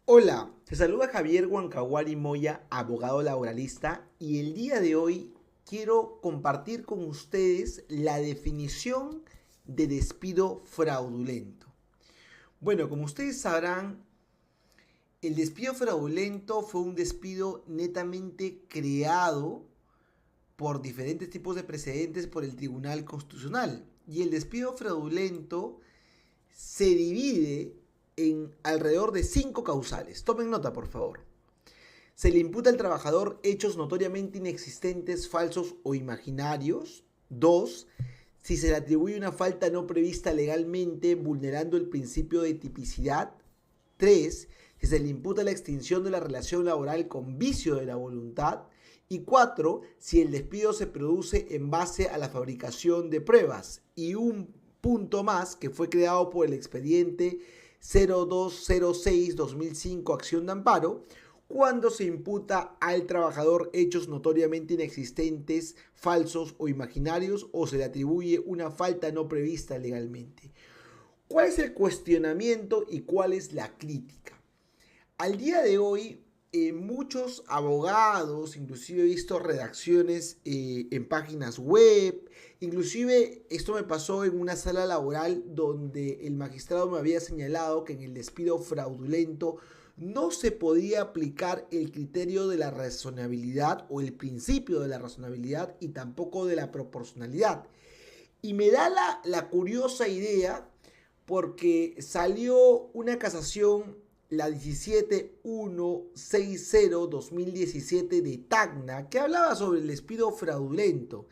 Hola, te saluda Javier Huancawari Moya, abogado laboralista, y el día de hoy quiero compartir con ustedes la definición de despido fraudulento. Bueno, como ustedes sabrán, el despido fraudulento fue un despido netamente creado por diferentes tipos de precedentes por el Tribunal Constitucional. Y el despido fraudulento se divide en alrededor de 5 causales. Tomen nota, por favor. Se le imputa al trabajador hechos notoriamente inexistentes, falsos o imaginarios. 2. Si se le atribuye una falta no prevista legalmente, vulnerando el principio de tipicidad. 3. Si se le imputa la extinción de la relación laboral con vicio de la voluntad. Y 4. Si el despido se produce en base a la fabricación de pruebas. Y un punto más que fue creado por el expediente 0206-2005 Acción de Amparo, cuando se imputa al trabajador hechos notoriamente inexistentes, falsos o imaginarios, o se le atribuye una falta no prevista legalmente. ¿Cuál es el cuestionamiento y cuál es la crítica? Al día de hoy, muchos abogados, inclusive he visto redacciones en páginas web, inclusive esto me pasó en una sala laboral donde el magistrado me había señalado que en el despido fraudulento no se podía aplicar el criterio de la razonabilidad o el principio de la razonabilidad y tampoco de la proporcionalidad. Y me da la curiosa idea porque salió una casación, la 17160-2017 de Tacna, que hablaba sobre el despido fraudulento.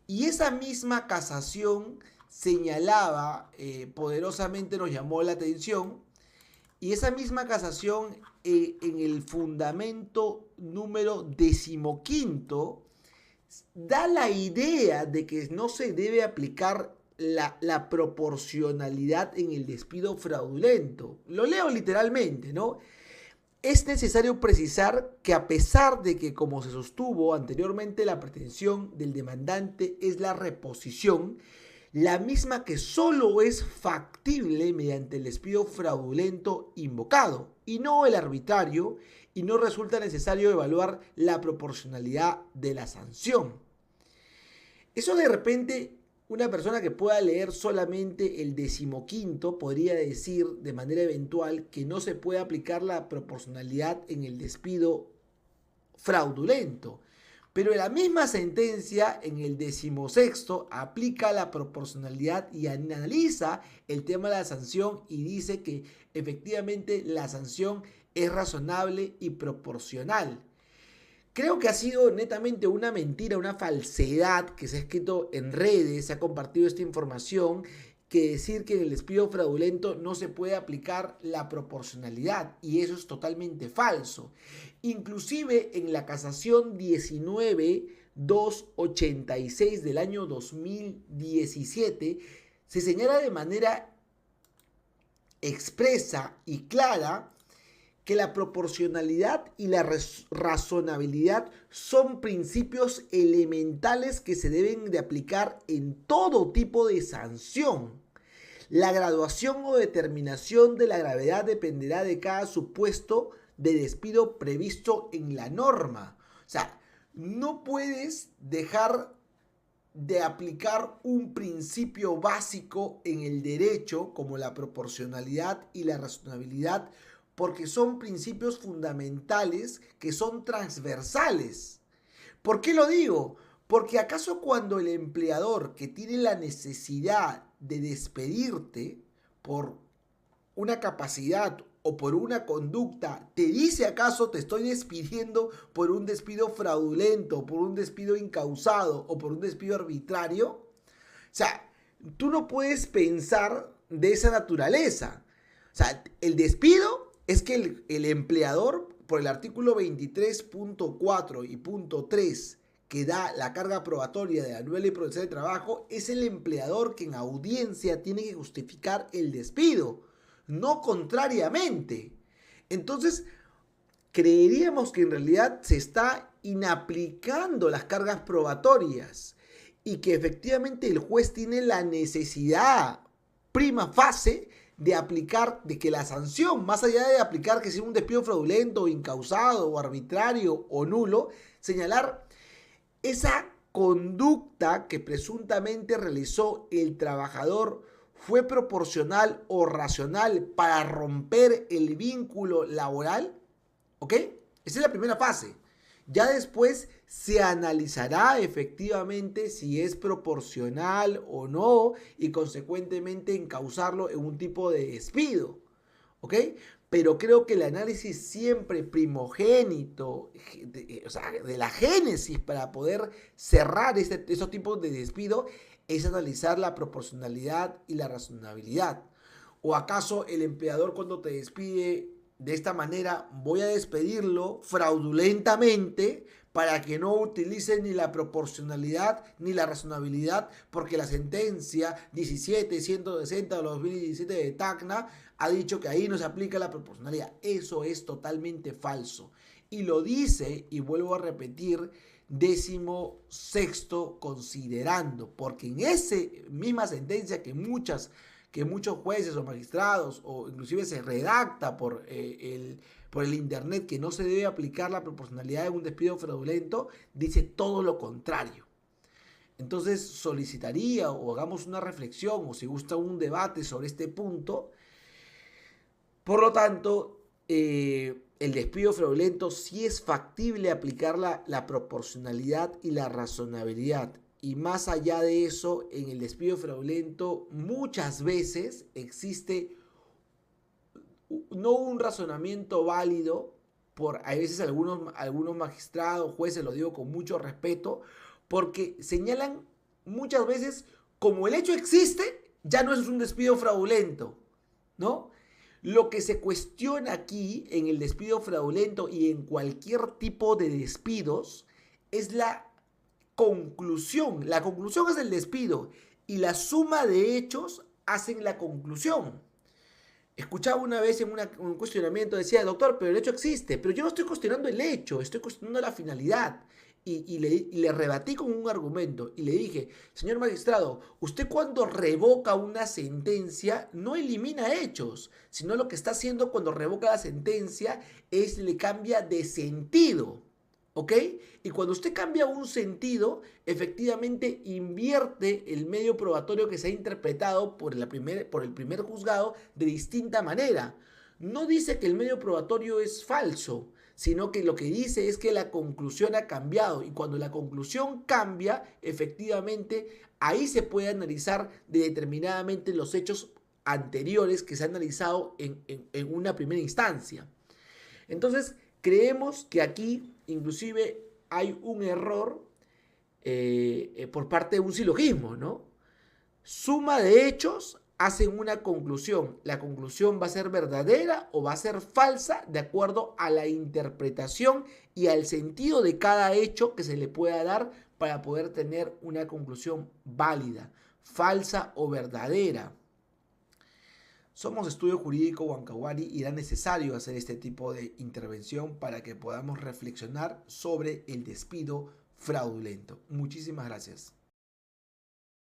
Y esa misma casación señalaba, poderosamente nos llamó la atención, y esa misma casación en el fundamento número 15 da la idea de que no se debe aplicar la proporcionalidad en el despido fraudulento. Lo leo literalmente, ¿no? Es necesario precisar que a pesar de que, como se sostuvo anteriormente, la pretensión del demandante es la reposición, la misma que solo es factible mediante el despido fraudulento invocado y no el arbitrario, y no resulta necesario evaluar la proporcionalidad de la sanción. Eso de repente, una persona que pueda leer solamente el 15 podría decir de manera eventual que no se puede aplicar la proporcionalidad en el despido fraudulento. Pero en la misma sentencia, en el 16 aplica la proporcionalidad y analiza el tema de la sanción y dice que efectivamente la sanción es razonable y proporcional. Creo que ha sido netamente una mentira, una falsedad que se ha escrito en redes, se ha compartido esta información, que decir que en el despido fraudulento no se puede aplicar la proporcionalidad, y eso es totalmente falso. Inclusive en la casación 19286 del año 2017 se señala de manera expresa y clara que la proporcionalidad y la razonabilidad son principios elementales que se deben de aplicar en todo tipo de sanción. La graduación o determinación de la gravedad dependerá de cada supuesto de despido previsto en la norma. O sea, no puedes dejar de aplicar un principio básico en el derecho como la proporcionalidad y la razonabilidad, porque son principios fundamentales que son transversales. ¿Por qué lo digo? Porque acaso cuando el empleador que tiene la necesidad de despedirte por una capacidad o por una conducta, te dice acaso te estoy despidiendo por un despido fraudulento, por un despido incausado o por un despido arbitrario? O sea, tú no puedes pensar de esa naturaleza. O sea, el despido es que el empleador, por el artículo 23.4 y punto 3, que da la carga probatoria de la nueva ley procesal de trabajo, es el empleador que en audiencia tiene que justificar el despido, no contrariamente. Entonces, creeríamos que en realidad se está inaplicando las cargas probatorias y que efectivamente el juez tiene la necesidad prima facie de aplicar, de que la sanción, más allá de aplicar que sea un despido fraudulento, incausado, o arbitrario o nulo, señalar esa conducta que presuntamente realizó el trabajador fue proporcional o racional para romper el vínculo laboral, ¿ok? Esa es la primera fase. Ya después se analizará efectivamente si es proporcional o no y consecuentemente encauzarlo en un tipo de despido, ¿ok? Pero creo que el análisis siempre primogénito, o sea, de la génesis para poder cerrar esos tipos de despido es analizar la proporcionalidad y la razonabilidad. ¿O acaso el empleador cuando te despide de esta manera, voy a despedirlo fraudulentamente para que no utilice ni la proporcionalidad ni la razonabilidad, porque la sentencia 17160 de 2017 de Tacna ha dicho que ahí no se aplica la proporcionalidad? Eso es totalmente falso. Y lo dice, y vuelvo a repetir, 16º considerando, porque en esa misma sentencia que muchos jueces o magistrados, o inclusive se redacta por el internet que no se debe aplicar la proporcionalidad en un despido fraudulento, dice todo lo contrario. Entonces solicitaría o hagamos una reflexión o si gusta un debate sobre este punto. Por lo tanto, el despido fraudulento sí es factible aplicar la proporcionalidad y la razonabilidad. Y más allá de eso, en el despido fraudulento muchas veces existe no un razonamiento válido por a veces algunos magistrados, jueces, lo digo con mucho respeto, porque señalan muchas veces como el hecho existe, ya no es un despido fraudulento, ¿no? Lo que se cuestiona aquí en el despido fraudulento y en cualquier tipo de despidos es la conclusión. La conclusión es el despido y la suma de hechos hacen la conclusión. Escuchaba una vez en un cuestionamiento, decía, doctor, pero el hecho existe, pero yo no estoy cuestionando el hecho, estoy cuestionando la finalidad. Y le rebatí con un argumento y le dije, señor magistrado, usted cuando revoca una sentencia no elimina hechos, sino lo que está haciendo cuando revoca la sentencia es le cambia de sentido, ¿ok? Y cuando usted cambia un sentido, efectivamente invierte el medio probatorio que se ha interpretado por el primer juzgado de distinta manera. No dice que el medio probatorio es falso, sino que lo que dice es que la conclusión ha cambiado y cuando la conclusión cambia, efectivamente, ahí se puede analizar determinadamente los hechos anteriores que se han analizado en una primera instancia. Entonces, creemos que aquí inclusive hay un error por parte de un silogismo, ¿no? Suma de hechos hacen una conclusión. La conclusión va a ser verdadera o va a ser falsa de acuerdo a la interpretación y al sentido de cada hecho que se le pueda dar para poder tener una conclusión válida, falsa o verdadera. Somos Estudio Jurídico Huancavelic y era necesario hacer este tipo de intervención para que podamos reflexionar sobre el despido fraudulento. Muchísimas gracias.